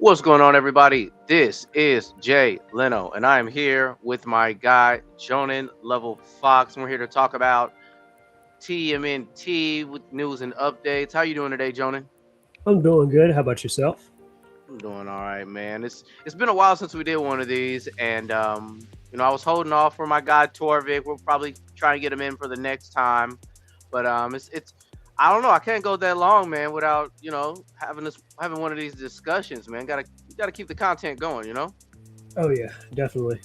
What's going on, everybody? This is Jay Leno, and I am here with my guy, Jonan Level Fox. And we're here to talk about TMNT with news and updates. How you doing today, Jonan? I'm doing good. How about yourself? I'm doing all right, man. It's been a while since we did one of these, and I was holding off for my guy Torvik. We'll probably try and get him in for the next time, but it's I don't know. I can't go that long, man, without having one of these discussions, man. You gotta keep the content going. Oh yeah, definitely.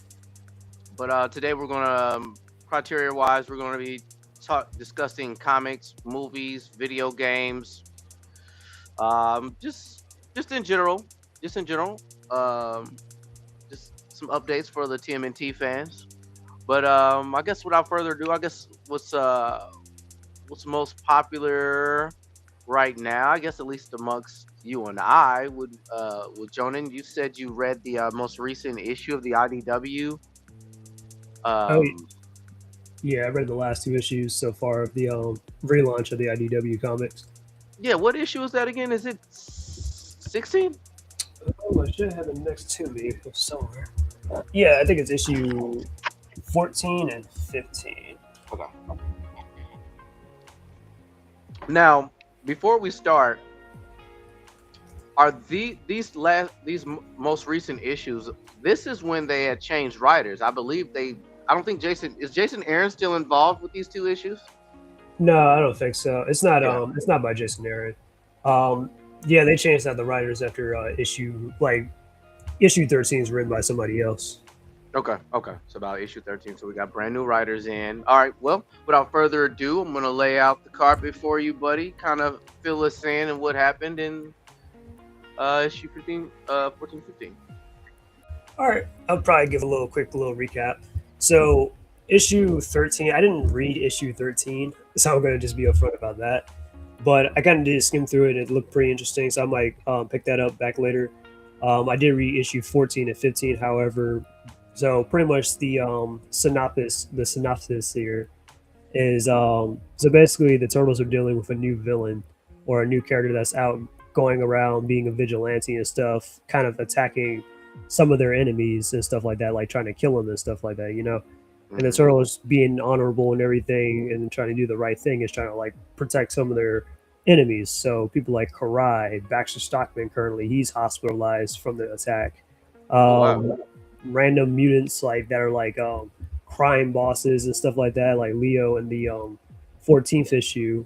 But today we're gonna criteria wise, we're gonna be discussing comics, movies, video games, just in general, just in general, um, just some updates for the TMNT fans. But I guess without further ado, I guess what's most popular right now? I guess at least amongst you and I would Jonan. You said you read the most recent issue of the IDW. Oh Um, yeah, I read the last two issues so far of the relaunch of the IDW comics. yeah, what issue is that again? Is it 16? Oh, I should have it next to me somewhere. Yeah, I think it's issue 14 and 15. Okay. Now, before we start, are most recent issues? This is when they had changed writers. I believe they. I don't think Jason Aaron still involved with these two issues? No, I don't think so. Yeah. It's not by Jason Aaron. Um, yeah, they changed out the writers after issue 13 is written by somebody else. Okay. Okay. So about issue 13. So we got brand new writers in. All right. Well, without further ado, I'm gonna lay out the carpet for you, buddy. Kind of fill us in and what happened in issue 15, 14, 15. All right, I'll probably give a quick little recap. So, issue 13, I didn't read issue 13, so I'm going to just be upfront about that. But I kind of did skim through it. It looked pretty interesting, so I might pick that up back later. I did read issue 14 and 15, however. So, pretty much the synopsis here is so basically the Turtles are dealing with a new villain or a new character that's out going around being a vigilante and stuff, kind of attacking some of their enemies and stuff like that, like trying to kill them and stuff like that. And the Hmm. Turtles being honorable and everything and trying to do the right thing is trying to like protect some of their enemies. So people like Karai, Baxter Stockman currently, he's hospitalized from the attack. Oh wow. Um, Random mutants like that are like crime bosses and stuff like that, like Leo in the 14th issue,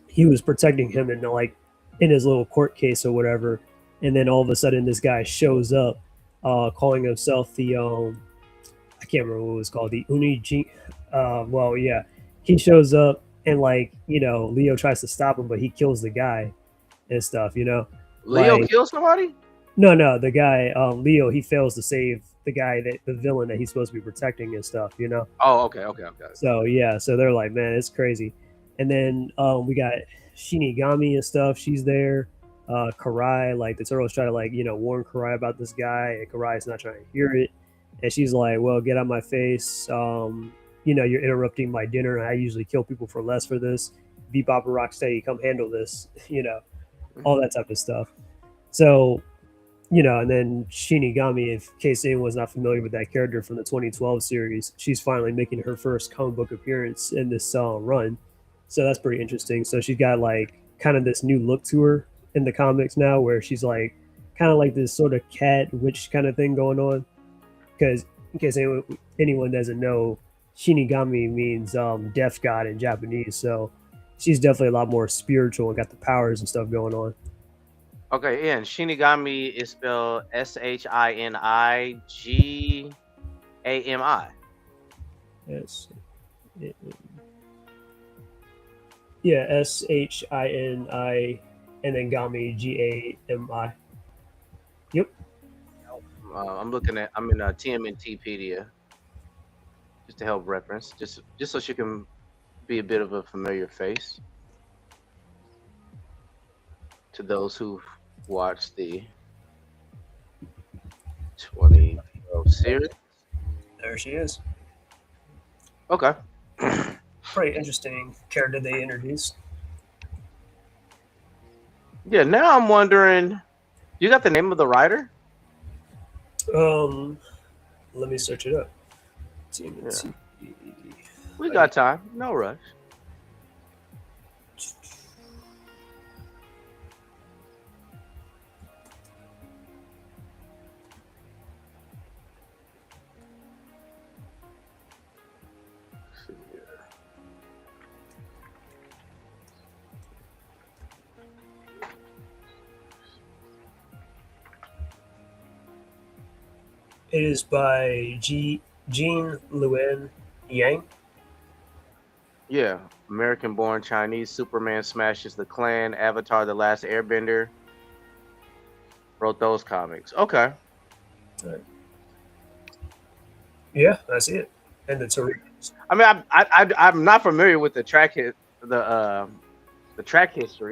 he was protecting him in his little court case or whatever, and then all of a sudden this guy shows up, calling himself the I can't remember what it was called, the Uniji. Well, yeah, he shows up and Leo tries to stop him, but he kills the guy and stuff. Leo Like killed somebody? no, the guy Leo, he fails to save the guy that the villain that he's supposed to be protecting and stuff. Oh, okay, okay, okay. So yeah, so they're like, man, it's crazy. And then we got Shinigami and stuff. She's there. Karai, like the turtles try to warn Karai about this guy, and Karai's not trying to hear it. And she's like, "Well, get out my face. You're interrupting my dinner. I usually kill people for less for this. Bebop and Rocksteady, come handle this. All Mhm. that type of stuff." So and then Shinigami, in case anyone's not familiar with that character from the 2012 series, she's finally making her first comic book appearance in this run. So that's pretty interesting. So she's got like kind of this new look to her in the comics now, where she's like kind of like this sort of cat witch kind of thing going on. Because in case anyone doesn't know, Shinigami means death god in Japanese. So she's definitely a lot more spiritual and got the powers and stuff going on. Okay, yeah, and Shinigami is spelled Shinigami. Yes. Yeah, Shini and then Gami Gami. Yep. I'm in TMNTpedia just to help reference, just so she can be a bit of a familiar face to those who've watched the 2012 series. There she is. Okay. Pretty interesting character they introduced. Yeah, now I'm wondering. You got the name of the writer? Um, let me search it up. Yeah, TMNT. we got time. No rush. It is by Jean Luen Yang. Yeah, American-born Chinese Superman smashes the Klan. Avatar: The Last Airbender wrote those comics. Okay. Yeah, that's it. And the Tariqs. I mean, I'm not familiar with the track history,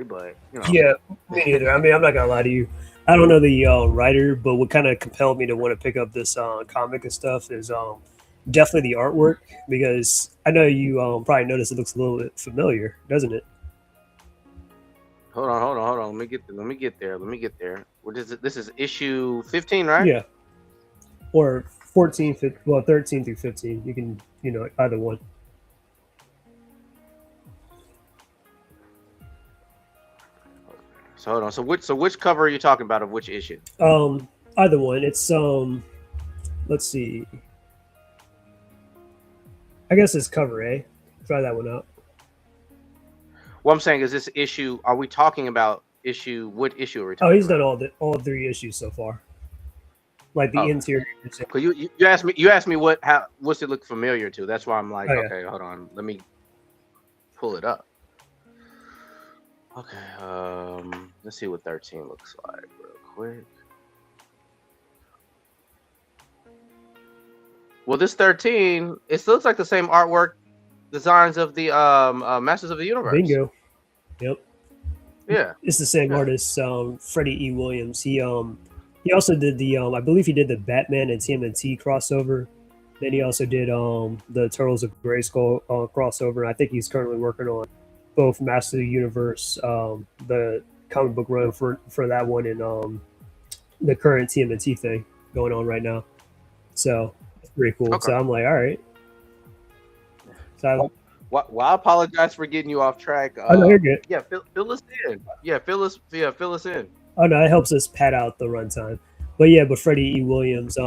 but you know. Yeah, me neither. I mean, I'm not gonna lie to you. I don't know the writer, but what kind of compelled me to want to pick up this comic and stuff is definitely the artwork because I know you probably noticed it looks a little bit familiar, doesn't it? Hold on. Let me get there. Let me get there. What is it? This is issue 15, right? Yeah, or 14, 15, well, 13 through 15. You can, either one. So hold on. So which cover are you talking about of which issue? Either one. It's let's see. I guess it's cover A. Try that one out. What I'm saying is this issue. Are we talking about issue? What issue are we Oh, talking he's done about? all three issues so far. Like the Okay. interior. Cause you asked me what's it look familiar to? That's why I'm like, Oh yeah. okay, hold on. Let me pull it up. Okay. Let's see what 13 looks like real quick. Well, this 13, it looks like the same artwork designs of the Masters of the Universe. Bingo. Yep. Yeah, It's the same yeah. artist, Freddie E. Williams. He also did the I believe he did the Batman and TMNT crossover. Then he also did the Turtles of Grayskull crossover. I think he's currently working on both Master of the Universe, the comic book run for that one, and the current TMNT thing going on right now. So it's pretty cool. Okay. So I'm like, all right. So Well, I apologize for getting you off track. I know you're good. Yeah, fill us in. Fill us in. Oh no, it helps us pad out the runtime. But yeah, but Freddie E. Williams,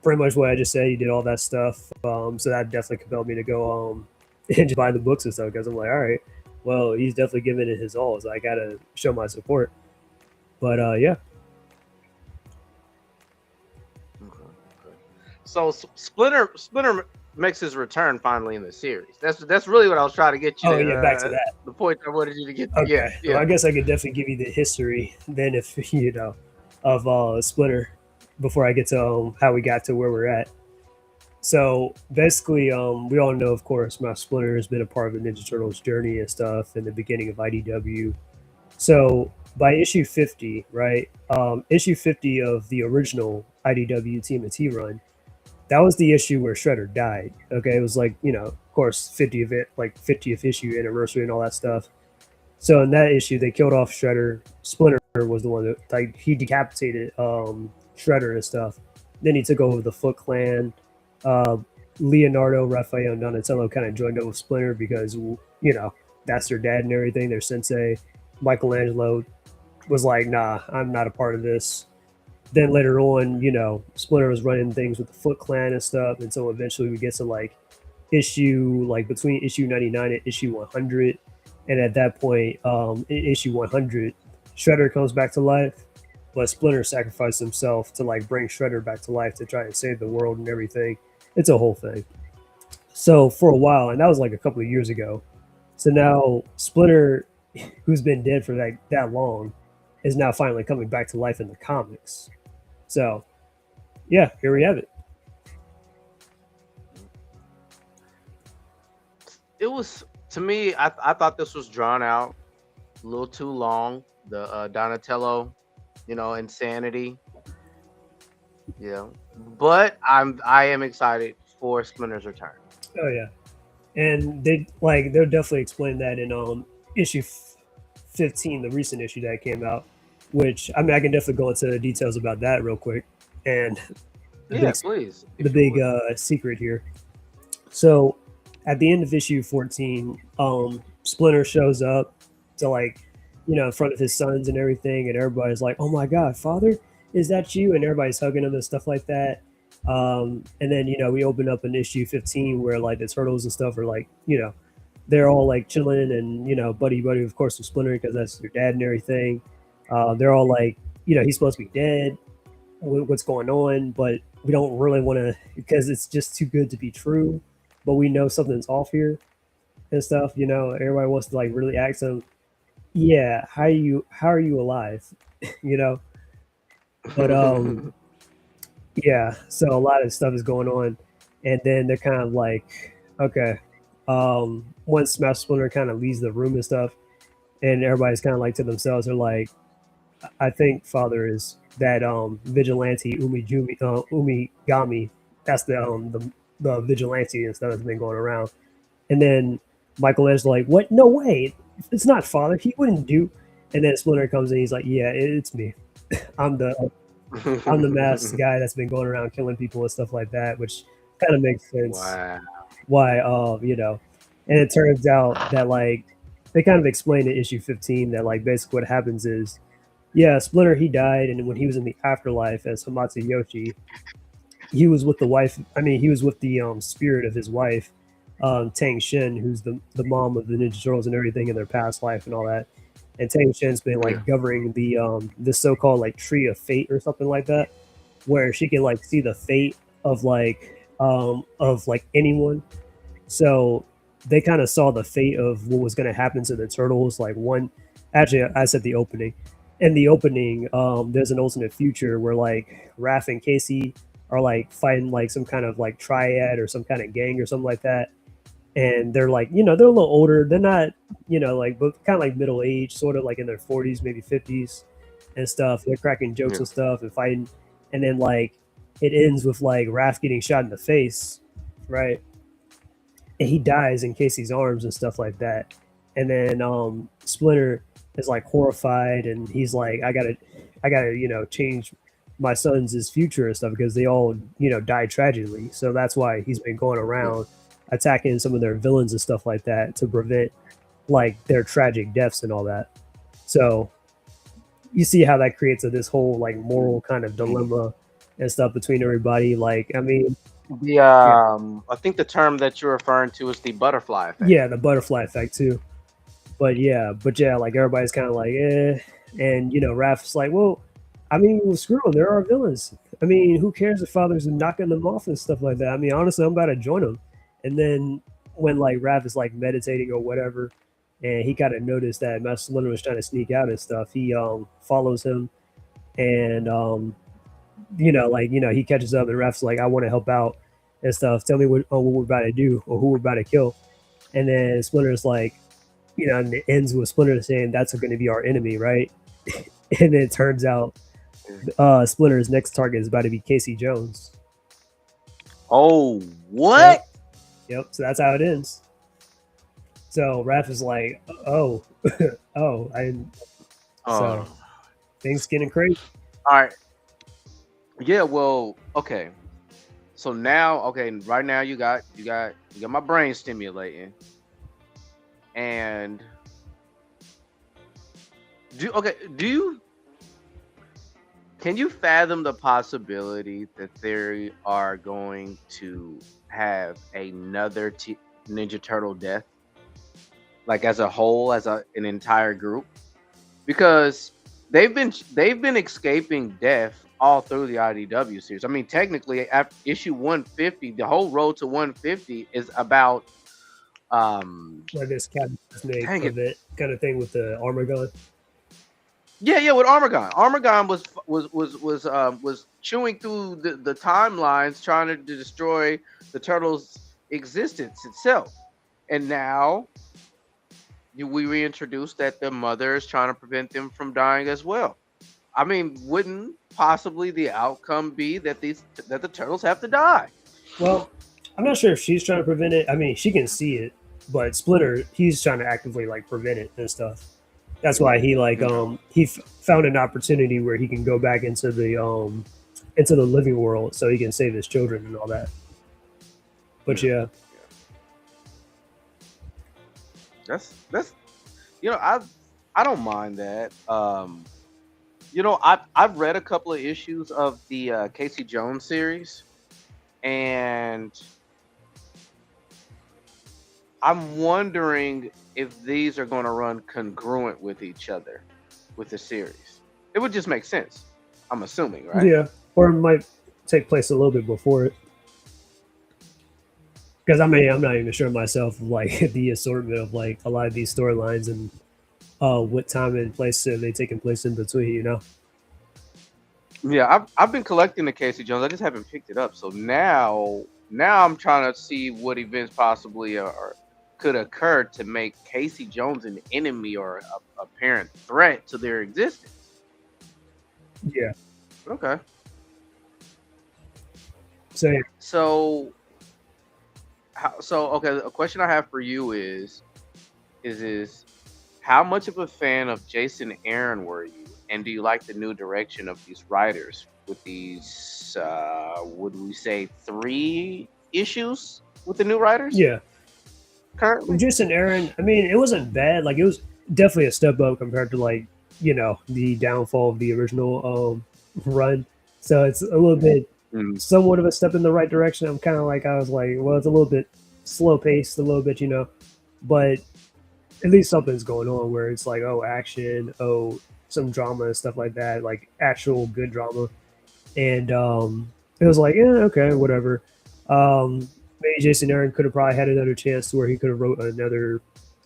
pretty much what I just said. He did all that stuff. So that definitely compelled me to go and just buy the books and stuff because I'm like, all right, well, he's definitely giving it his all. So I gotta show my support. But yeah, Okay, okay. So Splinter makes his return finally in the series. That's really what I was trying to get you oh to. yeah, back to that. The point I wanted you to get. To. Yeah, Okay, well, yeah. I guess I could definitely give you the history then, if of Splinter before I get to how we got to where we're at. So basically, we all know, of course, Master Splinter has been a part of the Ninja Turtles journey and stuff in the beginning of IDW. So by issue 50, right? Issue 50 of the original IDW TMNT run, that was the issue where Shredder died. Okay, it was like, of course, 50th it, like 50th issue anniversary and all that stuff. So in that issue, they killed off Shredder. Splinter was the one that like he decapitated Shredder and stuff. Then he took over the Foot Clan. Uh, Leonardo, Raphael, and Donatello kind of joined up with Splinter because that's their dad and everything, their sensei. Michelangelo was like, "Nah, I'm not a part of this." Then later on, Splinter was running things with the Foot Clan and stuff, and so eventually we get to like issue like between issue 99 and issue 100, and at that point, in issue 100, Shredder comes back to life, but Splinter sacrificed himself to like bring Shredder back to life to try and save the world and everything. It's a whole thing. So for a while, and that was like a couple of years ago. So now Splinter, who's been dead for that long, is now finally coming back to life in the comics. So yeah, here we have it. It was to me. I thought this was drawn out a little too long. The Donatello, insanity. Yeah, but I am excited for Splinter's return. Oh yeah, and they'll definitely explain that in issue 15, the recent issue that came out. which I mean I can definitely go into the details about that real quick. And the Yeah, big please, the if you big would. secret here. So at the end of issue 14, Splinter shows up to like, in front of his sons and everything, and everybody's like, "Oh my God, Father, is that you?" And everybody's hugging him and stuff like that. And then we open up in issue 15 where like the turtles and stuff are like, they're all like chilling and buddy buddy of course with Splinter because that's their dad and everything. They're all like, he's supposed to be dead. What's going on? But we don't really want to because it's just too good to be true. But we know something's off here and stuff. Everybody wants to like really ask them, yeah, how are you alive? you know. But yeah, so a lot of stuff is going on, and then they're kind of like, okay, once Smash Splinter kind of leaves the room and stuff, and everybody's kind of like to themselves, they're like, I think Father is that vigilante Umigami. That's the vigilante and stuff that's been going around. And then Michelangelo's like, what? No way, it's not Father. He wouldn't do. And then Splinter comes in. He's like, yeah, it's me. I'm the I'm the masked guy that's been going around killing people and stuff like that, which kind of makes sense Wow. why and it turns out that like they kind of explained in issue 15 that like basically what happens is, yeah, Splinter, he died, and when he was in the afterlife as Hamatsu Yoshi, he was with the wife. I mean, he was with the spirit of his wife, Tang Shen, who's the mom of the Ninja Turtles and everything in their past life and all that. And Tang Shen's been Yeah. like governing the this so-called like tree of fate or something like that, where she can like see the fate of like anyone. So they kind of saw the fate of what was going to happen to the turtles. Like one, actually, I said the opening. In the opening, there's an alternate future where like Raph and Casey are like fighting like some kind of like triad or some kind of gang or something like that. And they're like, they're a little older. They're not, like, but kind of like middle age, sort of like in their 40s, maybe 50s and stuff. They're cracking jokes Yeah. and stuff and fighting. And then like it ends with like Raph getting shot in the face, right? And he dies in Casey's arms and stuff like that. And then Splinter is like horrified, and he's like, I gotta, change my son's future and stuff because they all, died tragically. So that's why he's been going Yeah. around attacking some of their villains and stuff like that to prevent like their tragic deaths and all that. So you see how that creates this whole like moral kind of dilemma and stuff between everybody. Like, I mean, The yeah, I think the term that you're referring to is the butterfly effect. yeah, the butterfly effect too. But yeah, like everybody's kind of like, eh, and Raph's like, well, I mean, well, screw them. There are villains. I mean, who cares if Father's knocking them off and stuff like that? I mean, honestly, I'm about to join them. And then when like Raph is like meditating or whatever, and he kind of noticed that Master Splinter was trying to sneak out and stuff, he follows him, and like he catches up, and Raph's like, I want to help out and stuff. Tell me what we're about to do or who we're about to kill. And then Splinter's like, and it ends with Splinter saying that's going to be our enemy, right? And then it turns out Splinter's next target is about to be Casey Jones. Oh, Yep, what? yep. So that's how it ends. So Raph is like, oh, oh, so Oh, things getting crazy. all right. Yeah. Well, okay. So now, okay, right now you got my brain stimulating, and do you can you fathom the possibility that they are going to have another Ninja Turtle death, like as a whole, as an entire group? Because they've been escaping death all through the IDW series. I mean, technically, after issue 150, the whole road to 150 is about Like this Captain Snake dang it. event kind of thing with the armor gun. Yeah, yeah, with Armagon. Armagon was chewing through the timelines, trying to destroy the turtles' existence itself. And now we reintroduce that the mother is trying to prevent them from dying as well. I mean, wouldn't possibly the outcome be that the turtles have to die? Well, I'm not sure if she's trying to prevent it. I mean, she can see it, but Splinter, he's trying to actively like prevent it and stuff. That's why he like Okay. found an opportunity where he can go back into the living world so he can save his children and all that. But Yeah. yeah, Yeah. That's I don't mind that. I've read a couple of issues of the Casey Jones series, and I'm wondering if these are going to run congruent with each other with the series. It would just make sense. I'm assuming, right? yeah, or it might take place a little bit before it. Because I mean, I'm not even sure myself of like the assortment of like a lot of these storylines and what time and place are they taking place in between. You know? Yeah, I've been collecting the Casey Jones. I just haven't picked it up. So now I'm trying to see what events possibly or could occur to make Casey Jones an enemy or a apparent threat to their existence. Yeah. Okay. So yeah, So okay, a question I have for you is how much of a fan of Jason Aaron were you, and do you like the new direction of these writers with these? Would we say 3 issues with the new writers yeah. currently? Jason Aaron. I mean, it wasn't bad. Like it was definitely a step up compared to like the downfall of the original run. So it's a little bit Mm, somewhat of a step in the right direction. I'm kind of like I was like, well, it's a little bit slow paced, a little bit, but at least something's going on where it's like, oh, action, oh, some drama and stuff like that, like actual good drama. And it was like, yeah, okay, whatever. Maybe Jason Aaron could have probably had another chance to where he could have wrote another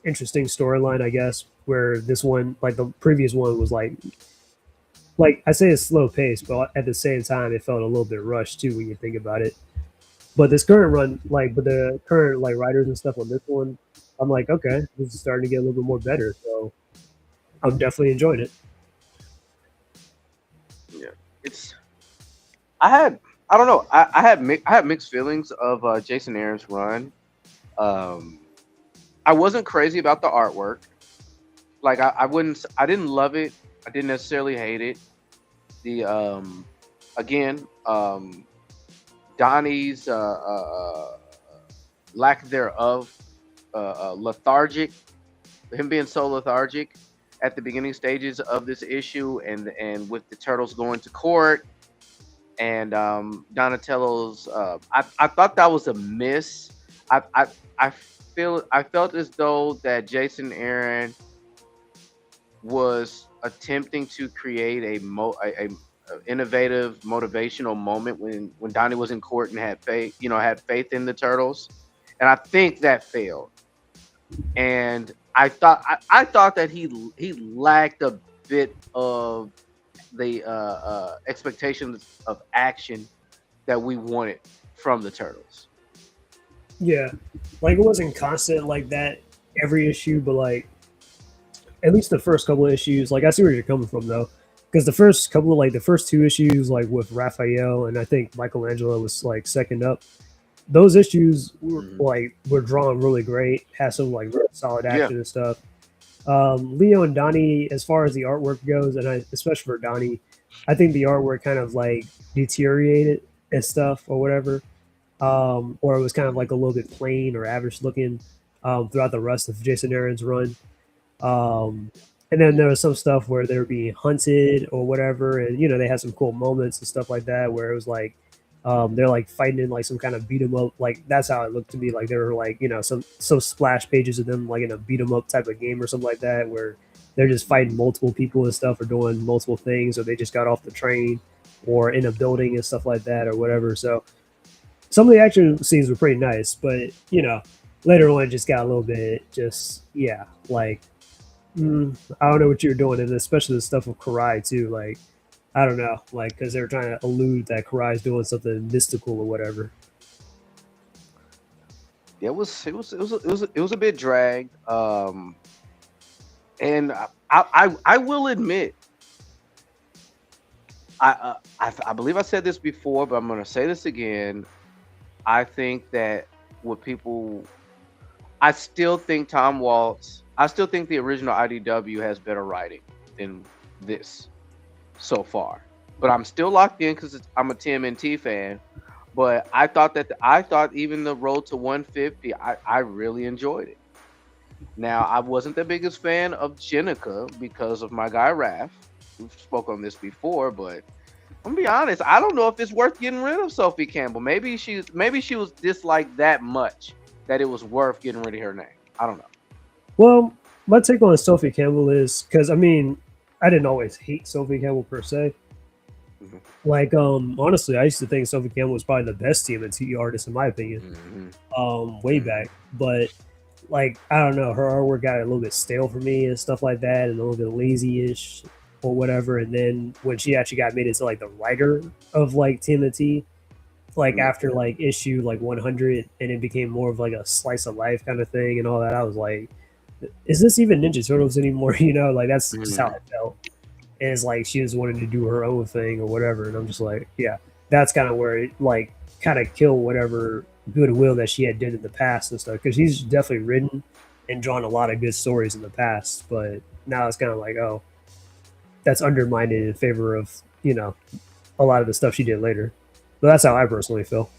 interesting storyline, I guess. Where this one, like the previous one, was like I say, it's slow pace, but at the same time, it felt a little bit rushed too when you think about it. But this current run, like, but the current like writers and stuff on this one, I'm like, okay, this is starting to get a little bit more better. So I'm definitely enjoying it. yeah, it's I had I don't know I had mixed feelings of Jason Aaron's run. Um, I wasn't crazy about the artwork. Like I didn't love it. I didn't necessarily hate it. The again Donnie's lack thereof, lethargic, him being so lethargic at the beginning stages of this issue, and with the turtles going to court, and Donatello's, I thought that was a miss. I I I felt as though that Jason Aaron was attempting to create a innovative motivational moment when Donnie was in court and had faith in the turtles, and I think that failed. And I thought that he lacked a bit of the expectations of action that we wanted from the turtles. Yeah, like it wasn't constant like that every issue, but like at least the first couple of issues, like I see where you're coming from though, because the first couple of like the first 2 issues, like with Raphael and I think Michelangelo was like second up. Those issues Hmm. were drawn really great, had some like really solid Yeah, action and stuff. Leo and Donnie, as far as the artwork goes, and especially for Donnie, I think the artwork kind of like deteriorated and stuff or whatever, or it was kind of like a little bit plain or average looking throughout the rest of Jason Aaron's run. Um, and then there was some stuff where they were being hunted or whatever, and they had some cool moments and stuff like that where it was like they're like fighting in like some kind of beat 'em up. Like that's how it looked to me. Like they were like some splash pages of them like in a beat 'em up type of game or something like that where they're just fighting multiple people and stuff or doing multiple things or they just got off the train or in a building and stuff like that or whatever. So some of the action scenes were pretty nice, but later on it just got a little bit just like I don't know what you're doing, and especially the stuff with Karai too. Like, I don't know, like because they were trying to allude that Karai's doing something mystical or whatever. it was a bit dragged. And I will admit, I believe I said this before, but I'm going to say this again. I think that what people, I still think Tom Waltz. I still think the original IDW has better writing than this so far. But I'm still locked in because I'm a TMNT fan. But I thought even the Road to 150, I really enjoyed it. Now I wasn't the biggest fan of Jenica because of my guy Raph. We've spoke on this before, but I'm gonna be honest. I don't know if it's worth getting rid of Sophie Campbell. Maybe she was disliked that much that it was worth getting rid of her name. I don't know. Well, my take on Sophie Campbell is because I mean, I didn't always hate Sophie Campbell per se. Mhm. Like, honestly, I used to think Sophie Campbell was probably the best TMNT artist in my opinion, Mhm. way Mhm. back. But like, I don't know, her artwork got a little bit stale for me and stuff like that, and a little bit lazy-ish or whatever. And then when she actually got made into like the writer of like TMNT, like Yeah. after like issue like 100, and it became more of like a slice of life kind of thing and all that, I was like, is this even Ninja Turtles anymore? You know, like that's just how Mhm. it felt. And it's like she was wanting to do her own thing or whatever, and I'm just like, yeah, that's kind of where it like kind of killed whatever goodwill that she had did in the past and stuff. Because she's definitely written and drawn a lot of good stories in the past, but now it's kind of like, oh, that's undermined in favor of a lot of the stuff she did later. But that's how I personally feel.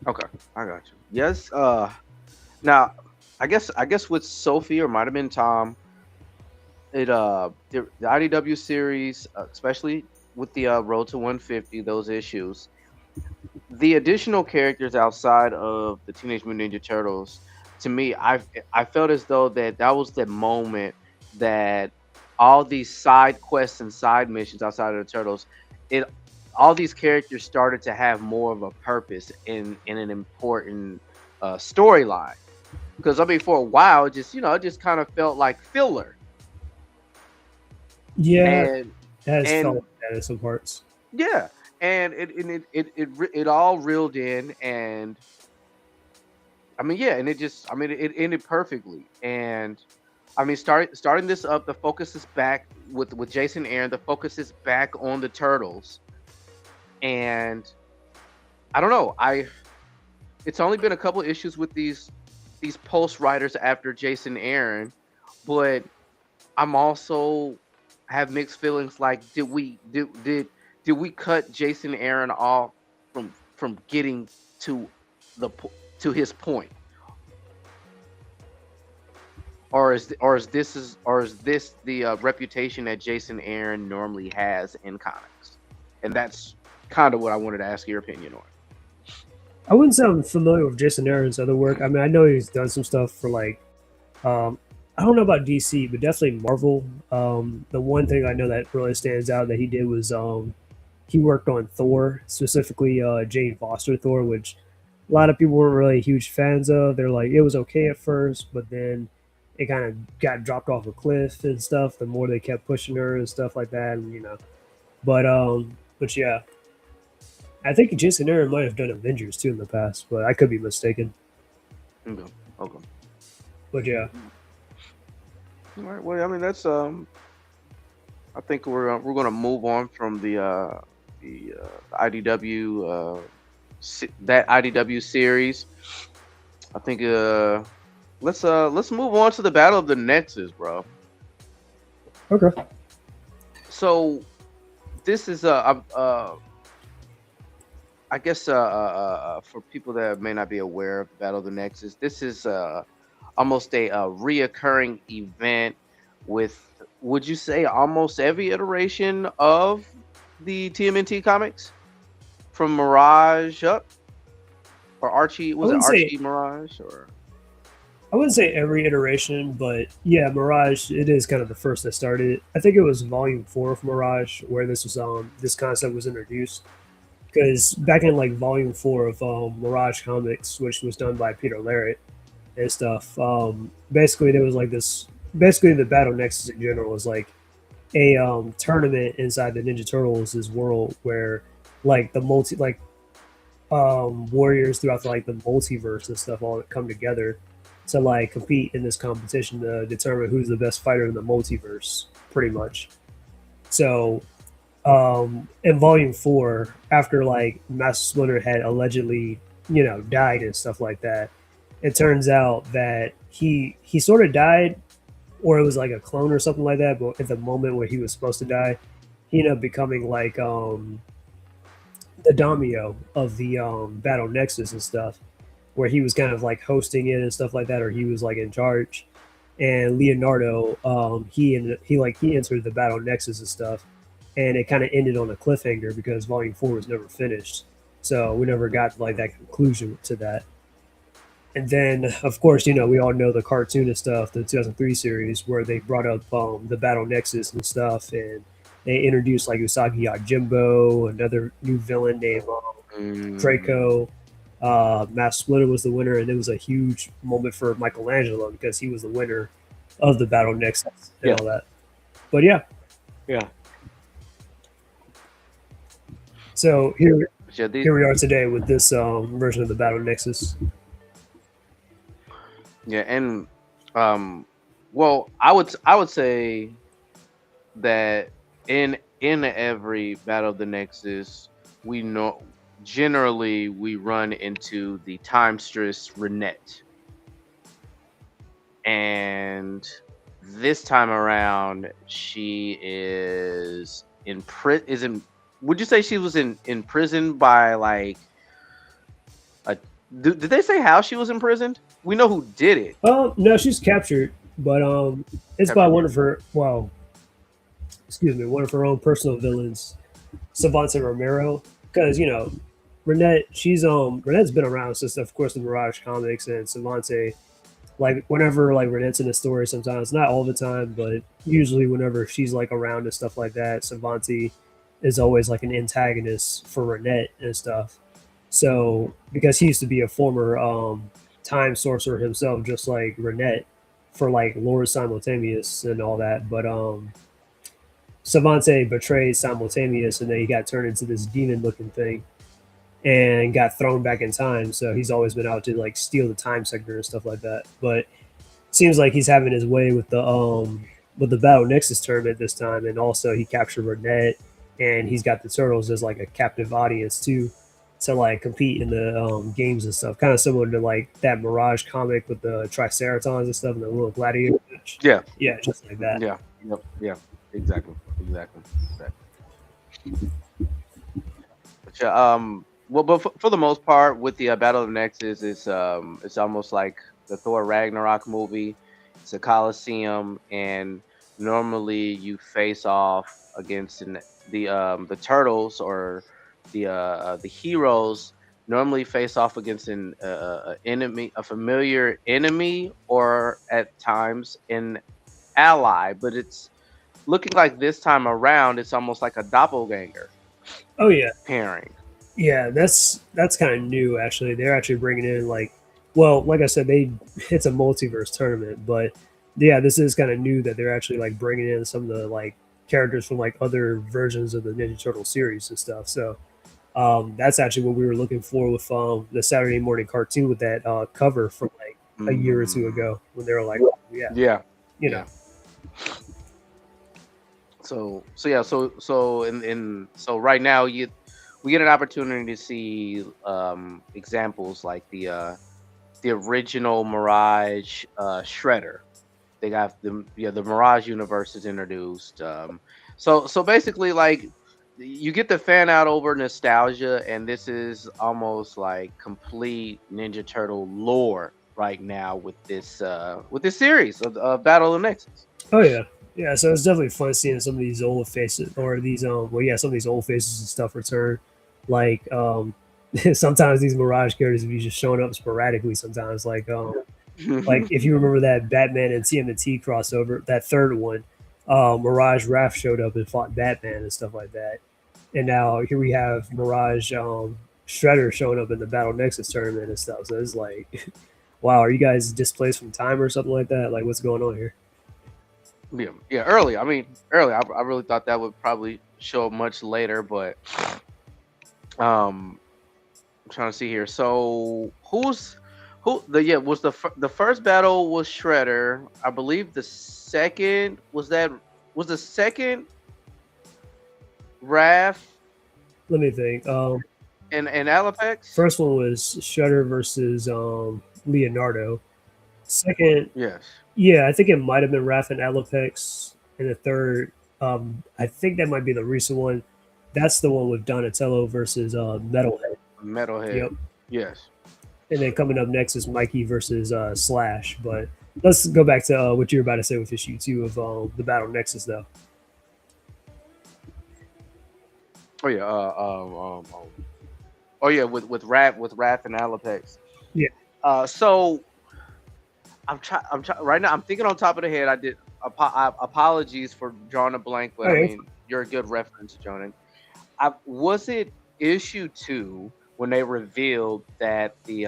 Okay, I got you. Yes. Now, I guess with Sophie or might have been Tom. The IDW series, especially with the Road to 150, those issues, the additional characters outside of the Teenage Mutant Ninja Turtles, to me, I felt as though that was the moment that all these side quests and side missions outside of the Turtles, it all these characters started to have more of a purpose in an important storyline. Because I mean, for a while, it just kind of felt like filler, Yeah, it and has felt and like that in some parts. yeah, and it all reeled in, and I mean, yeah, and it just, I mean, it ended perfectly. And I mean, starting this up, the focus is back with Jason Aaron. The focus is back on the turtles, and I don't know. It's only been a couple issues with these post writers after Jason Aaron, but I'm also have mixed feelings. Like, did we cut Jason Aaron off from getting to to his point? Or is this the reputation that Jason Aaron normally has in comics? And that's kind of what I wanted to ask your opinion on. I wouldn't say I'm familiar with Jason Aaron's other work. I mean, I know he's done some stuff for like, um, I don't know about DC, but definitely Marvel. The one thing I know that really stands out that he did was he worked on Thor, specifically Jane Foster Thor, which a lot of people weren't really huge fans of. They're like, it was okay at first, but then it kind of got dropped off a cliff and stuff. The more they kept pushing her and stuff like that, and but yeah, I think Jason Aaron might have done Avengers too in the past, but I could be mistaken. Okay. Okay. But yeah, All right. Well, I mean, that's I think we're gonna move on from the IDW that IDW series. I think let's move on to the Battle of the Nexus, bro. okay. So this is I guess for people that may not be aware of the Battle of the Nexus, this is almost a reoccurring event with, would you say, almost every iteration of the TMNT comics from Mirage up, or Archie? I Was it wouldn't say Archie Mirage or? I wouldn't say every iteration, but yeah, Mirage. It is kind of the first that started it. I think it was Volume 4 of Mirage where this concept was introduced. Because back in like Volume 4 of Mirage Comics, which was done by Peter Larrett and stuff, basically there was like this. Basically, the Battle Nexus in general was like a tournament inside the Ninja Turtles' world where like the multi like warriors throughout like the multiverse and stuff all come together to like compete in this competition to determine who's the best fighter in the multiverse, pretty much. So in Volume 4, after like Master Splinter had allegedly died and stuff like that, it turns out that he sort of died or it was like a clone or something like that. But at the moment where he was supposed to die, he ended up becoming like the Damio of the Battle Nexus and stuff, where he was kind of like hosting it and stuff like that, or he was like in charge. And Leonardo, he entered the Battle Nexus and stuff, and it kind of ended on a cliffhanger because Volume 4 was never finished, so we never got like that conclusion to that. And then, of course, we all know the cartoon and stuff, the 2003 series, where they brought up the Battle Nexus and stuff, and they introduced like Usagi Yojimbo, another new villain named Mm, Draco. Mass Splitter was the winner, and it was a huge moment for Michelangelo because he was the winner of the Battle Nexus and yeah, all that. But yeah, yeah, so yeah. These, here we are today with this version of the Battle Nexus. yeah, and um, well, I would say that in every battle of the Nexus, we know generally we run into the time stress Renette, and this time around she is in prison. Is in? Would you say she was in prison by like a? Did they say how she was imprisoned? We know who did it. Oh no, she's captured, but it's by Captured. one of her one of her own personal villains, Savante Romero, because Renette, Renette's been around since, of course, the Mirage comics, and Savante, like whenever like Renette's in a story, sometimes not all the time, but usually whenever she's like around and stuff like that, Savante is always like an antagonist for Renette and stuff. So because he used to be a former time sorcerer himself, just like Renette, for like Lord Simultaneous and all that, but Savante betrayed Simultaneous, and then he got turned into this demon-looking thing and got thrown back in time. So he's always been out to like steal the time sector and stuff like that. But it seems like he's having his way with the Battle Nexus tournament this time, and also he captured Burnett, and he's got the Turtles as like a captive audience too to like compete in the games and stuff. Kind of similar to like that Mirage comic with the Triceratons and stuff and the little gladiator match. Yeah. Yeah, just like that. Yeah. Yep. Yeah. Exactly. Exactly. Exactly. But yeah, well, but for the most part, with the Battle of Nexus, it's almost like the Thor Ragnarok movie. It's a coliseum, and normally you face off against the turtles or the heroes. Normally face off against an enemy, a familiar enemy, or at times an ally. But it's looking like this time around, it's almost like a doppelganger Oh yeah, pairing. yeah. That's kind of new actually. They're actually bringing in like, well, like I said, they it's a multiverse tournament, but yeah, this is kind of new that they're actually like bringing in some of the like characters from like other versions of the Ninja Turtle series and stuff. So that's actually what we were looking for with the Saturday morning cartoon with that cover from like a year or two Mm, ago when they were like, oh, yeah, yeah, you know, yeah. So yeah, so right now we get an opportunity to see examples like the original Mirage Shredder. They got the Mirage universe is introduced. So basically like you get the fan out over nostalgia, and this is almost like complete Ninja Turtle lore right now with this series of Battle of Nexus. oh yeah, yeah. So it's definitely fun seeing some of these old faces or these well, yeah, some of these old faces and stuff return. Like sometimes these Mirage characters be just showing up sporadically. Sometimes like if you remember that Batman and TMNT crossover, that third one, Mirage Raph showed up and fought Batman and stuff like that. And now here we have Mirage Shredder showing up in the Battle Nexus tournament and stuff. So it's like, wow, are you guys displaced from time or something like that? Like, what's going on here? Yeah, yeah, early. I mean, early. I really thought that would probably show up much later, but um, I'm trying to see here. So who the yeah was the first battle was Shredder. I believe the second was the second Raph Let me think. and Alapex. First one was Shredder versus Leonardo. Second, Yes. yeah, I think it might have been Raph and Alopex. And the third, I think that might be the recent one. That's the one with Donatello versus Metalhead. Metalhead. Yep. Yes. And then coming up next is Mikey versus Slash. But let's go back to what you were about to say with issue 2 of the Battle Nexus, though. Oh yeah. Oh yeah. With Raph and Alapex. Yeah. So I'm trying right now. I'm thinking on top of the head. I did. Apologies for drawing a blank, but All I right. mean you're a good reference, Jonan. Was it issue 2 when they revealed that the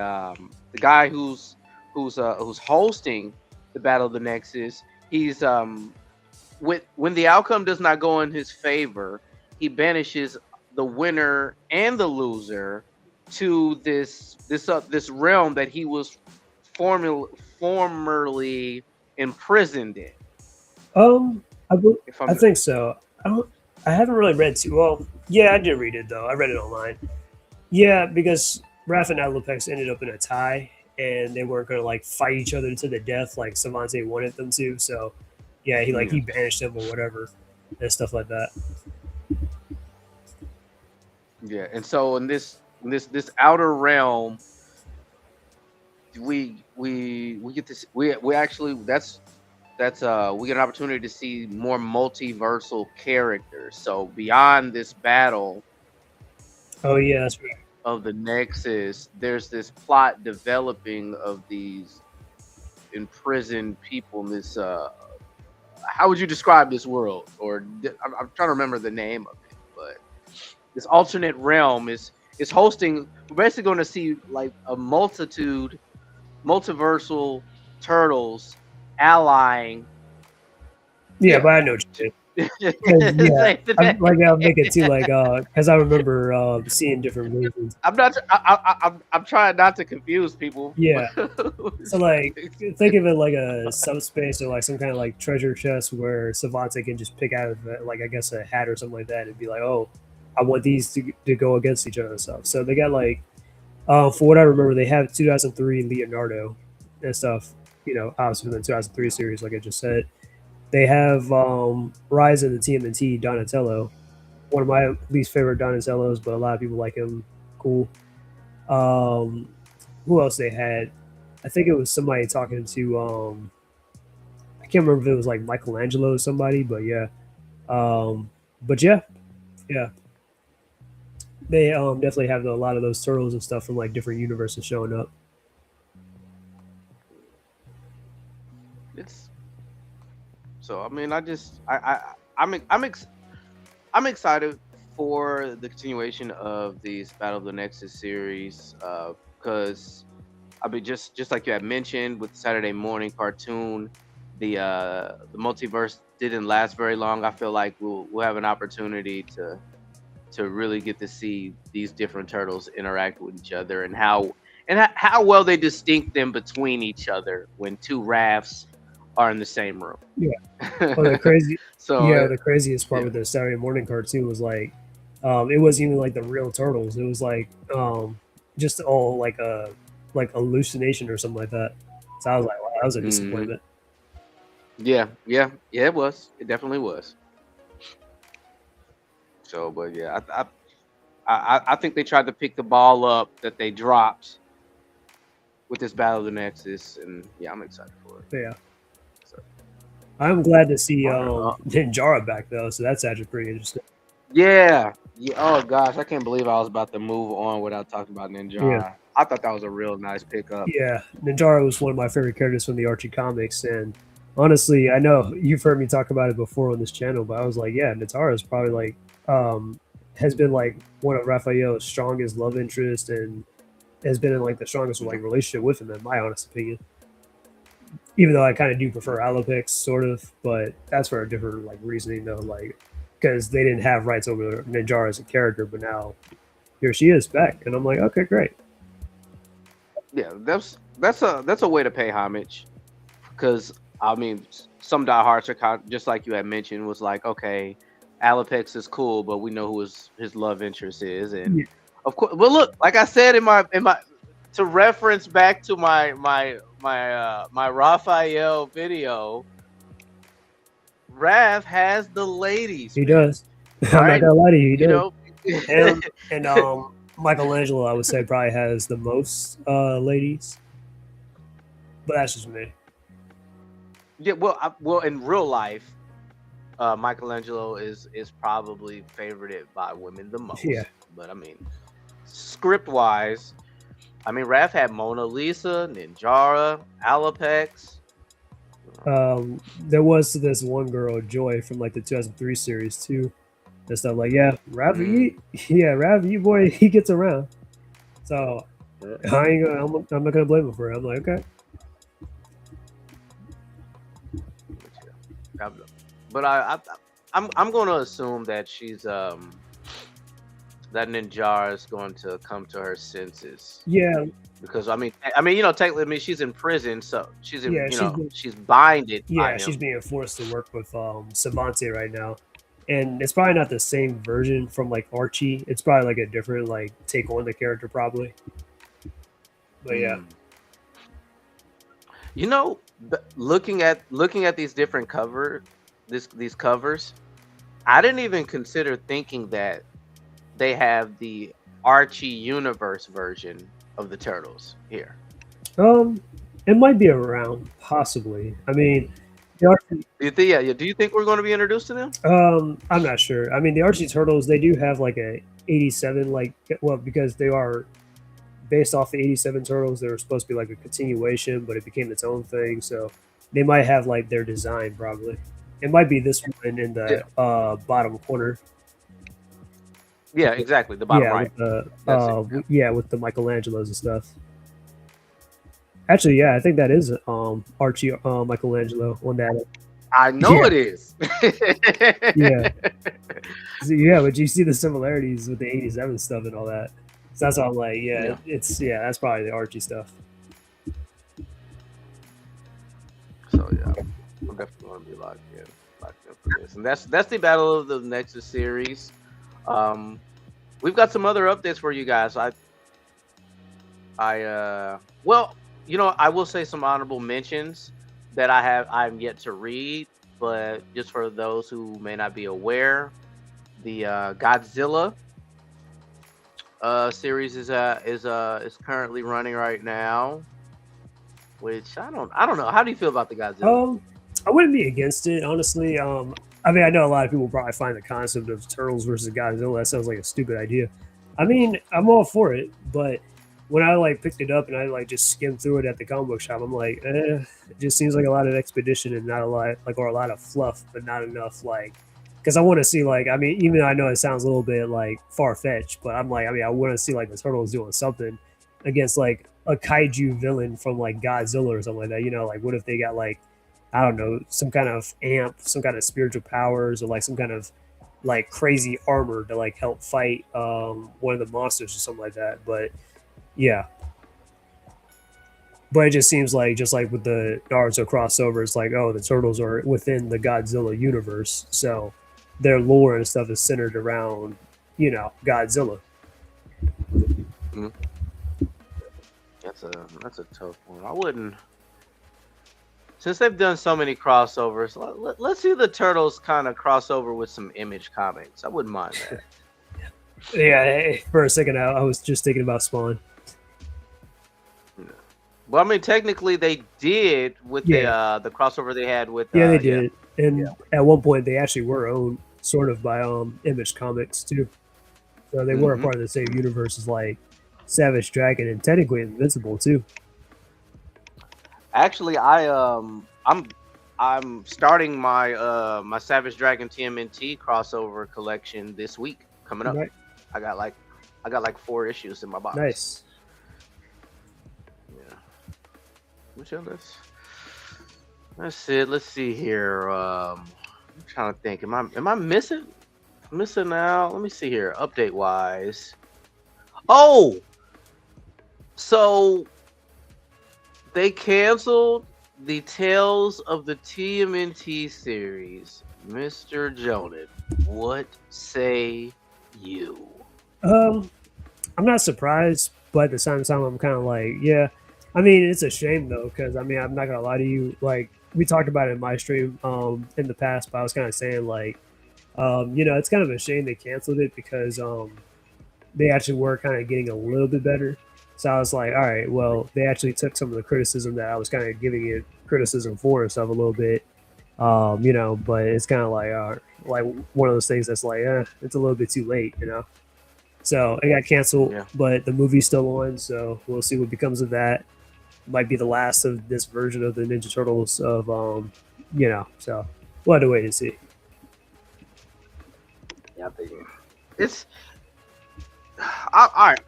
guy who's hosting the Battle of the Nexus, he's when the outcome does not go in his favor, he banishes the winner and the loser to this realm that he was formerly imprisoned in. Um, I, bel- If I I'm think so. I don't. I haven't really read too well. Yeah, I did read it though. I read it online. Yeah, because Raph and Alopex ended up in a tie, and they weren't gonna like fight each other to the death like Savante wanted them to. So, yeah, he yeah, banished them or whatever and stuff like that. yeah, and so in this outer realm, we get this we actually that's we get an opportunity to see more multiversal characters. So beyond this battle Oh yeah, that's right. of the Nexus, there's this plot developing of these imprisoned people in this how would you describe this world? Or I'm trying to remember the name of it, but this alternate realm is hosting. We're basically going to see like a multiversal turtles allying. Yeah, Yeah. but I know what you did. Because yeah, Say the I'm like I'll make it too name. like because I remember seeing different versions. I'm not. I'm trying not to confuse people. Yeah, so like think of it like a subspace or like some kind of like treasure chest where Savante can just pick out of like I guess a hat or something like that and be like, oh, I want these to go against each other and stuff. So they got like for what I remember, they have 2003 Leonardo and stuff. You know, obviously from the 2003 series, like I just said. They have Rise of the TMNT Donatello, one of my least favorite Donatellos, but a lot of people like him. Cool. Um, who else they had? I think it was somebody talking to I can't remember if it was like Michelangelo or somebody, but yeah. But yeah, yeah. They definitely have a lot of those turtles and stuff from like different universes showing up. It's so. I mean, I just. I'm excited for the continuation of these Battle of the Nexus series because I mean, just like you had mentioned with the Saturday morning cartoon, the multiverse didn't last very long. I feel like we'll have an opportunity to really get to see these different turtles interact with each other and how well they distinct them between each other when two rafts are in the same room. Yeah. Oh, the crazy. So Yeah, the craziest part yeah. with the Saturday morning cartoon was like, it wasn't even like the real turtles. It was like, just all like hallucination or something like that. So I was like, wow, that was a Hmm. disappointment. Yeah, it was. It definitely was. So, but yeah, I think they tried to pick the ball up that they dropped with this Battle of the Nexus, and yeah, I'm excited for it. But yeah, So, I'm glad to see all right, Ninjara back though. So that's actually pretty interesting. yeah, yeah. Oh gosh, I can't believe I was about to move on without talking about Yeah, Ninjara. I thought that was a real nice pickup. yeah. Ninjara was one of my favorite characters from the Archie comics, and honestly, I know you've heard me talk about it before on this channel, but I was like, yeah, Ninjara is probably like has been like one of Raphael's strongest love interests and has been in like the strongest like relationship with him in my honest opinion. Even though I kind of do prefer Alopex, sort of, but that's for a different like reasoning though, like because they didn't have rights over Ninjara as a character, but now here she is back, and I'm like, okay, great. Yeah, that's a way to pay homage because I mean, some diehards are just like you had mentioned was like, okay, Alapex is cool, but we know who his love interest is, and Yeah, of course, well, look, like I said in my to reference back to my my Raphael video, Raph has the ladies, He man. does. I'm not Right? gonna lie to you, he You does. know. And Michelangelo, I would say, probably has the most ladies, but that's just me. Yeah. Well, in real life, Michelangelo is probably favorited by women the Yeah. most. But I mean, script wise, I mean, Raph had Mona Lisa, Ninjara, Alapex. There was this one girl, Joy, from like the 2003 series too. And stuff like, yeah, Mm, Ravi, boy, he gets around. So yeah, I'm not gonna blame him for it. I'm like, okay. but yeah. But I'm going to assume that she's that Ninjara is going to come to her senses Yeah, because I mean, technically, I mean, she's in prison, so she's in, yeah, she's binded by she's him. being forced to work with Savante right now, and it's probably not the same version from like Archie. It's probably like a different like take on the character probably. But yeah, Mm. You know, looking at these different these covers, I didn't even consider thinking that they have the Archie universe version of the Turtles here. um, it might be around possibly. I mean, the Archie, Do you think? Yeah, yeah. Do you think we're going to be introduced to them? I'm not sure. I mean, the Archie Turtles they do have like a 87 like well because they are based off the 87 Turtles. They were supposed to be like a continuation, but it became its own thing. So they might have like their design probably. It might be this one in Yeah, the bottom corner. yeah, exactly. The bottom Yeah, right. with the That's it. with the Michelangelos and stuff. Actually, yeah, I think that is Archie Michelangelo on that. I know Yeah, it is. yeah, so, yeah. But you see the similarities with the '87 stuff and all that. So that's why I'm like, yeah, Yeah. that's probably the Archie stuff. So yeah, I'm definitely going to be locked in for this, and that's the Battle of the Nexus series. Um, we've got some other updates for you guys. Well, I will say some honorable mentions that I'm yet to read, but just for those who may not be aware, the Godzilla series is currently running right now, which I don't know. How do you feel about the Godzilla? Um, I wouldn't be against it, honestly. I mean, I know a lot of people probably find the concept of turtles versus Godzilla that sounds like a stupid idea. I mean, I'm all for it, but when I like picked it up and I like just skimmed through it at the comic book shop, I'm like, it just seems like a lot of expedition and not a lot like or a lot of fluff, but not enough like. Because I want to see like, I mean, even though I know it sounds a little bit like far fetched, but I'm like, I mean, I want to see like the turtles doing something against like a kaiju villain from like Godzilla or something like that. Like what if they got like I don't know, some kind of amp, some kind of spiritual powers, or like some kind of like crazy armor to like help fight one of the monsters or something like that. But yeah, but it just seems like just like with the Naruto crossover, it's like oh the turtles are within the Godzilla universe, so their lore and stuff is centered around Godzilla. Mhm. That's a tough one. I wouldn't. Since they've done so many crossovers, let's see the Turtles kind of crossover with some Image comics. I wouldn't mind that. Yeah, for a second I was just thinking about Spawn. Yeah. Well, I mean, technically they did with Yeah, the crossover they had with yeah, they yeah, did, and at one point they actually were owned sort of by Image Comics too. So they were a hmm part of the same universe as like Savage Dragon and technically Invincible too. Actually, I'm starting my Savage Dragon TMNT crossover collection this week coming up. Right, I got like I got like 4 issues in my box. nice. Yeah. Which others? Let's see here. I'm trying to think. Am I missing out? Let me see here. Update wise. Oh, so they canceled the Tales of the TMNT series. Mr. Jonan, what say you? Um, I'm not surprised, but at the same time, I'm kind of like, yeah. I mean, it's a shame though, because I mean, I'm not gonna lie to you. Like we talked about it in my stream in the past, but I was kind of saying like, it's kind of a shame they canceled it because they actually were kind of getting a little bit better. So I was like, all right, well, they actually took some of the criticism that I was kind of giving it criticism for and stuff a little bit, but it's kind of like one of those things that's like, it's a little bit too late, you know. So it got canceled, Yeah. but the movie's still on, so we'll see what becomes of that. Might be the last of this version of the Ninja Turtles so we'll have to wait and see. Yeah, I think it's. All right,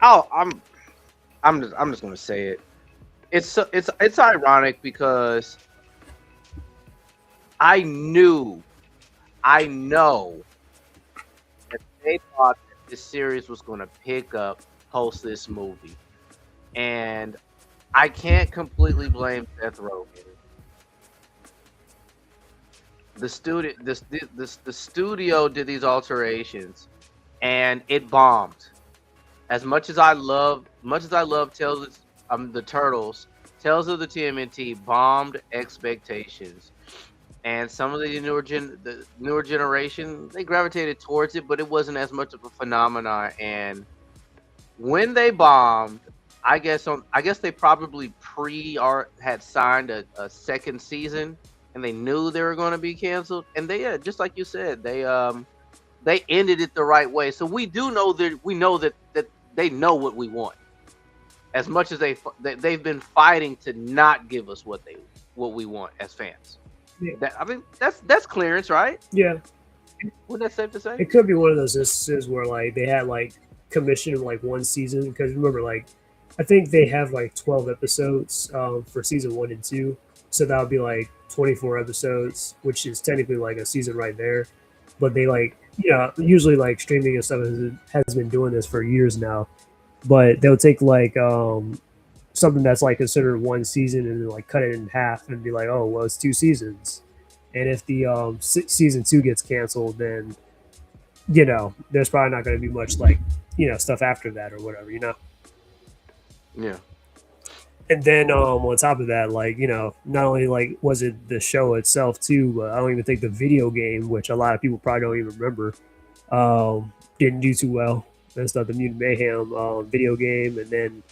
I'm just gonna say it. It's ironic because I knew, I know that they thought that this series was gonna pick up post this movie, and I can't completely blame Seth Rogen. The studio did these alterations, and it bombed. Much as I love the Turtles, Tales of the TMNT bombed expectations, and some of the newer generation, they gravitated towards it, but it wasn't as much of a phenomenon. And when they bombed, I guess they probably pre art had signed a second season, and they knew they were going to be canceled, and just like you said, they ended it the right way. So we know that they know what we want. As much as they've been fighting to not give us what we want as fans. Yeah, I mean, that's clearance, right? yeah. Wouldn't that safe to say? It could be one of those instances where like they had like commissioned like one season because remember like I think they have like 12 episodes for season 1 and 2, so that would be like 24 episodes, which is technically like a season right there. But they like usually like streaming and stuff has been doing this for years now, but they'll take like something that's like considered one season and then like cut it in half and be like, oh well, it's 2 seasons. And if the season 2 gets canceled, then there's probably not going to be much like stuff after that or whatever, Yeah. And then on top of that, like not only like was it the show itself too, but I don't even think the video game, which a lot of people probably don't even remember, didn't do too well. That's not the Mutant Mayhem video game, and then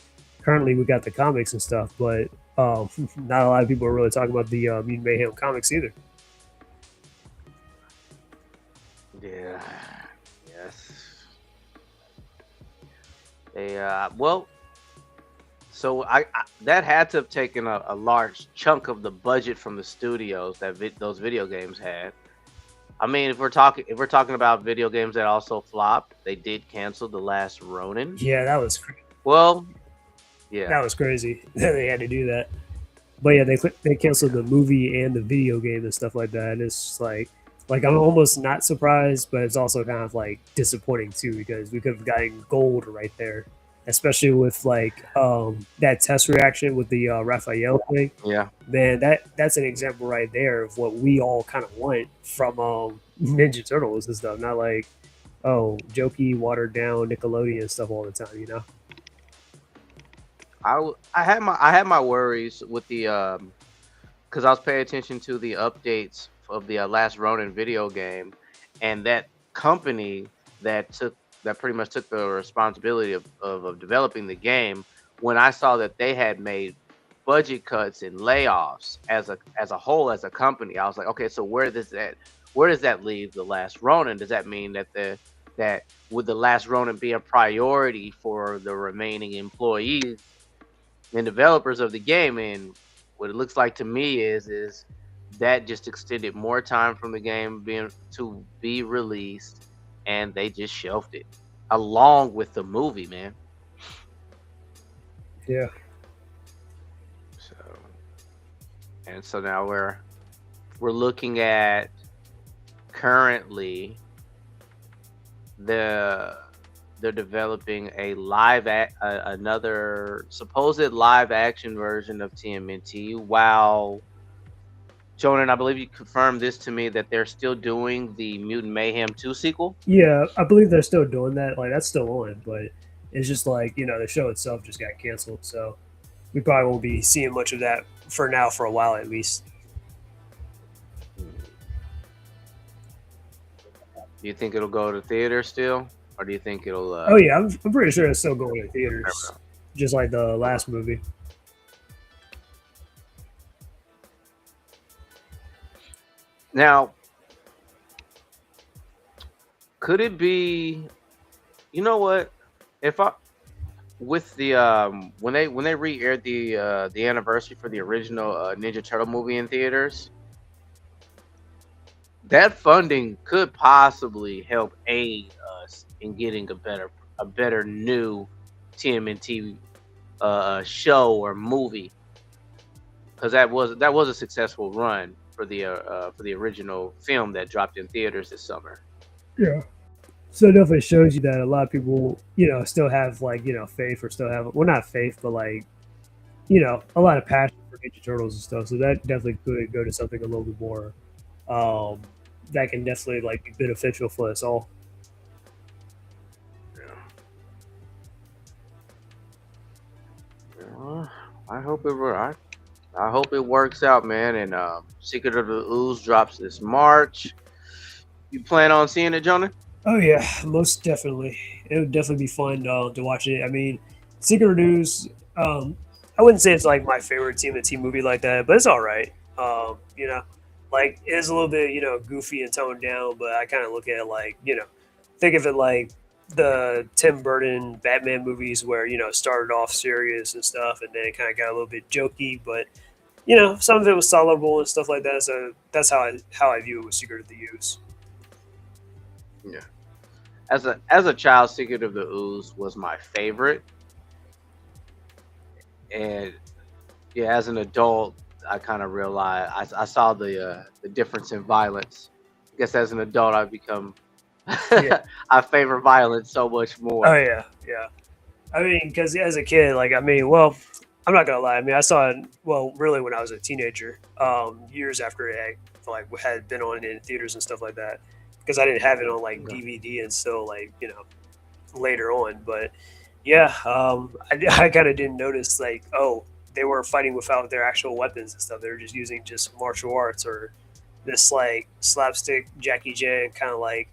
currently we got the comics and stuff, but not a lot of people are really talking about the Mutant Mayhem comics either. Yeah. Yes. Well, so that had to have taken a large chunk of the budget from the studios that those video games had. I mean, if we're talking about video games that also flopped, they did cancel The Last Ronin. Yeah, Well, yeah. that was crazy that they had to do that. But yeah, they canceled the movie and the video game and stuff like that. And it's just like I'm almost not surprised, but it's also kind of like disappointing too because we could have gotten gold right there, especially with like that test reaction with the Raphael thing. Yeah. Man, that's an example right there of what we all kind of want from Ninja Turtles and stuff. Not like jokey, watered down Nickelodeon stuff all the time. I had my worries with the because I was paying attention to the updates of the Last Ronin video game, and that company that pretty much took the responsibility of developing the game. When I saw that they had made budget cuts and layoffs as a whole as a company, I was like, okay, so where does that leave the Last Ronin? Does that mean that would the Last Ronin be a priority for the remaining employees and developers of the game? And what it looks like to me is that just extended more time from the game being to be released, and they just shelved it along with the movie, man. Yeah. So and so now we're looking at currently the they're developing another supposed live action version of TMNT. While Jonan, I believe you confirmed this to me that they're still doing the Mutant Mayhem 2 sequel. Yeah, I believe they're still doing that. Like that's still on, but it's just like the show itself just got canceled. So we probably won't be seeing much of that for now for a while at least. Hmm. Do you think it'll go to theater still, or do you think it'll Oh yeah, I'm pretty sure it's still going to theaters, just like the okay. last movie. Now, could it be? You know what? If I with the when they re-aired the anniversary for the original Ninja Turtle movie in theaters, that funding could possibly help aid us in getting a better new TMNT show or movie, because that was a successful run for the original film that dropped in theaters this summer. Yeah. So it definitely shows you that a lot of people, still have like, faith or still have, well, not faith, but like, a lot of passion for Ninja Turtles and stuff. So that definitely could go to something a little bit more, um, that can definitely like be beneficial for us all. Yeah. Yeah. I hope it wor- I hope it works out, man. And Secret of the Ooze drops this March. You plan on seeing it, Jonah? Oh yeah, most definitely. It would definitely be fun to watch it. I mean, Secret News. I wouldn't say it's like my favorite Team the Team movie like that, but it's all right. Like it is a little bit goofy and toned down, but I kind of look at it like think of it like the Tim Burton Batman movies where it started off serious and stuff, and then it kind of got a little bit jokey, but some of it was tolerable and stuff like that. So that's how I view it with Secret of the Use. Yeah. As a child, Secret of the Ooze was my favorite, and yeah, as an adult, I kind of realized I saw the difference in violence. I guess as an adult, I've become Yeah. I favor violence so much Oh more. yeah. Yeah. I mean, because as a kid, like, I mean, well, I'm not gonna lie. I mean, I saw it. Well, really, when I was a teenager, years after it like had been on in theaters and stuff like that, because I didn't have it on like Okay. DVD until like later on. But yeah, I kind of didn't notice like, oh, they were fighting without their actual weapons and stuff. They were just using just martial arts or this like slapstick Jackie Chan kind of like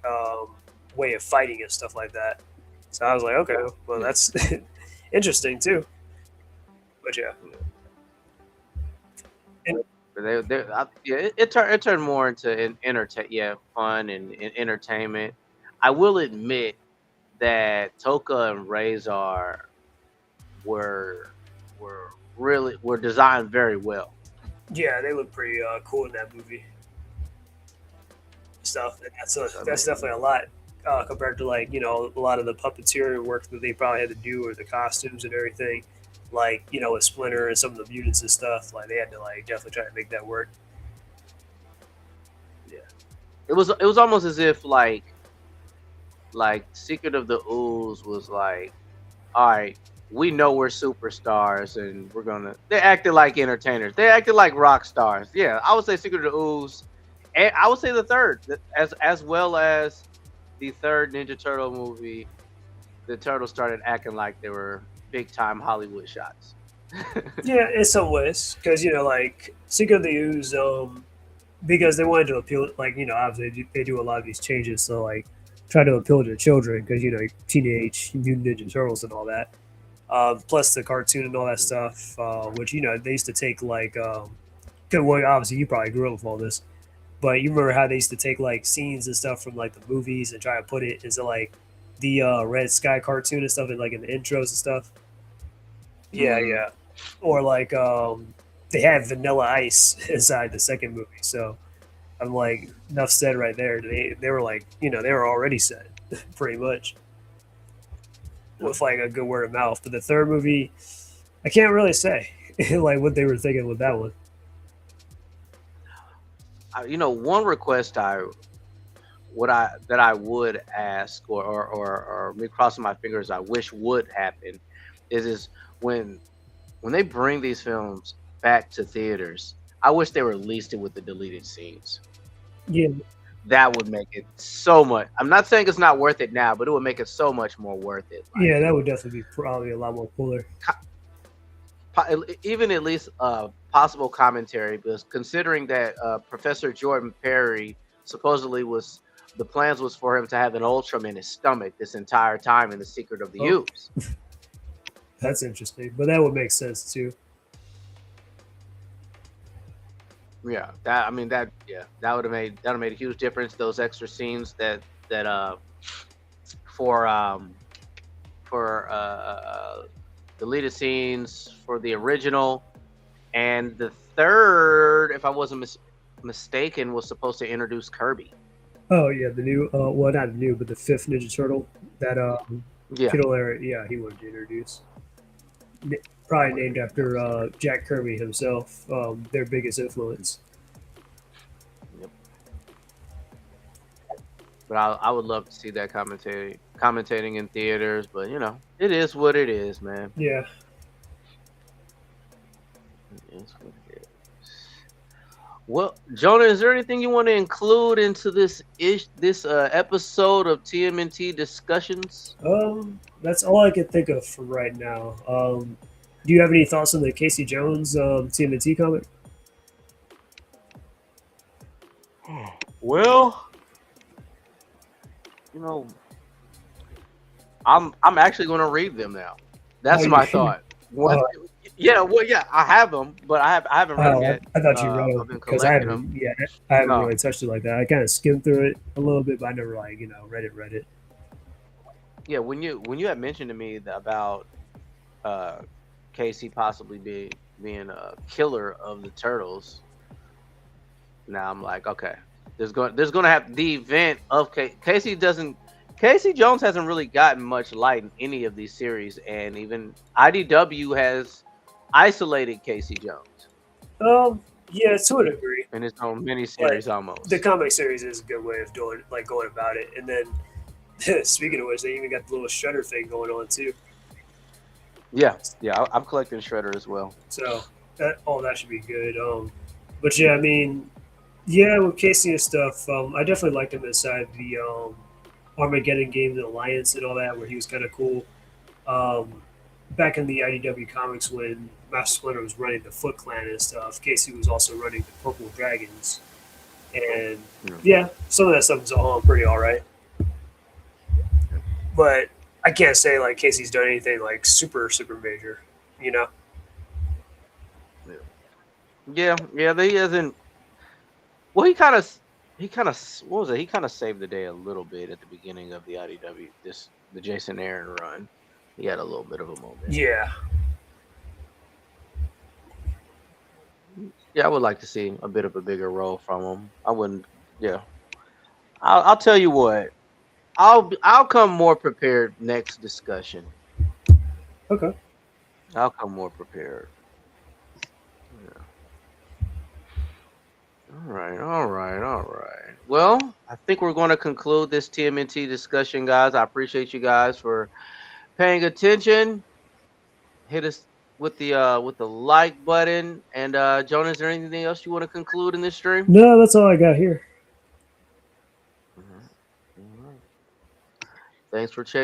way of fighting and stuff like that. So I was like, okay, well, Yeah. that's interesting too. But yeah, Yeah. and Yeah, it turned more into entertain, yeah, fun and entertainment. I will admit that Toka and Razor were were designed very well. yeah, they look pretty cool in that movie stuff. And I that's mean, definitely a lot compared to like a lot of the puppeteer work that they probably had to do or the costumes and everything. Like with Splinter and some of the mutants and stuff, like they had to like definitely try to make that work. yeah, it was almost as if like Secret of the Ooze was like, all right, we know we're superstars and we're gonna. They acted like entertainers. They acted like rock stars. Yeah, I would say Secret of the Ooze, and I would say the third, as well as the third Ninja Turtle movie. The turtles started acting like they were big time Hollywood shots. Yeah, in some ways, because like Secret of the Ooze, because they wanted to appeal, like obviously they do a lot of these changes, so like try to appeal to children, because teenage mutant ninja turtles and all that. Plus the cartoon and all that stuff, which they used to take like, 'cause, well, obviously you probably grew up with all this, but you remember how they used to take like scenes and stuff from like the movies and try to put it into like the Red Sky cartoon and stuff, and like in the intros and stuff. Yeah, Mm, yeah. Or like they had Vanilla Ice inside the second movie, so I'm like, enough said right there. They were like, they were already set, pretty much, with like a good word of mouth. But the third movie, I can't really say like what they were thinking with that one. one request I that I would ask or me crossing my fingers I wish would happen is when they bring these films back to theaters, I wish they released it with the deleted scenes. Yeah, That would make it so much. I'm not saying it's not worth it now, but it would make it so much more worth it. yeah, that would definitely be probably a lot more cooler. even at least possible commentary, because considering that Professor Jordan Perry supposedly was the plans was for him to have an Ultram in his stomach this entire time in the Secret of the Oh, Ooze. that's interesting, but that would make sense too. Yeah, that I mean that yeah that would have made a huge difference. Those extra scenes that for for deleted scenes for the original, and the third, if I wasn't mistaken, was supposed to introduce Kirby. Oh yeah, the new, well, not new, but the fifth Ninja Turtle that Yeah, Kittle area, yeah, he wanted to introduce. that Probably would have named been that after was dope. Jack Kirby himself, their biggest influence. Yep. But I would love to see that commentating in theaters. But it is what it is, man. Yeah. It is what it is. Well, Jonah, is there anything you want to include into this episode of TMNT Discussions? That's all I can think of for right now. Do you have any thoughts on the Casey Jones TMNT comic? Well, you know, I'm actually going to read them now. Oh, That's you, my thought. What? uh, Yeah, well, yeah, I have them, but I haven't read them oh, yet. I thought you read I've them been because I collecting them. haven't. Yeah, I haven't No, really touched it like that. I kind of skimmed through it a little bit, but I never like read it. Read it. yeah, when you had mentioned to me about uh, Casey possibly being a killer of the turtles, now I'm like, okay, there's going to have the event of Casey doesn't. Casey Jones hasn't really gotten much light in any of these series, and even IDW has isolated Casey Jones Yeah, to a degree, in his own mini but series the almost. comic series is a good way of doing like going about it. And then, speaking of which, they even got the little Shredder thing going on too. Yeah, yeah, I'm collecting Shredder as well. So that should be good. But yeah, I mean, yeah, with Casey and stuff, I definitely liked him inside the Armageddon game, the Alliance, and all that, where he was kind of cool. Um, Back in the IDW comics, when Master Splinter was running the Foot Clan and stuff, Casey was also running the Purple Dragons, and Mm. yeah, some of that stuff is all pretty all right. But I can't say like Casey's done anything like super major, you know. Yeah, yeah, he hasn't. Well, he kind of what was it? He kind of saved the day a little bit at the beginning of the IDW the Jason Aaron run. He had a little bit of a moment. Yeah. Yeah, I would like to see a bit of a bigger role from him. I wouldn't. Yeah, I'll tell you what. I'll come more prepared next discussion. Okay. I'll come more prepared. Yeah. All right, all right, all right. Well, I think we're going to conclude this TMNT discussion, guys. I appreciate you guys for paying attention. Hit us with the like button. And Jonah, is there anything else you want to conclude in this stream? No, that's all I got here. All right. All right. Thanks for checking.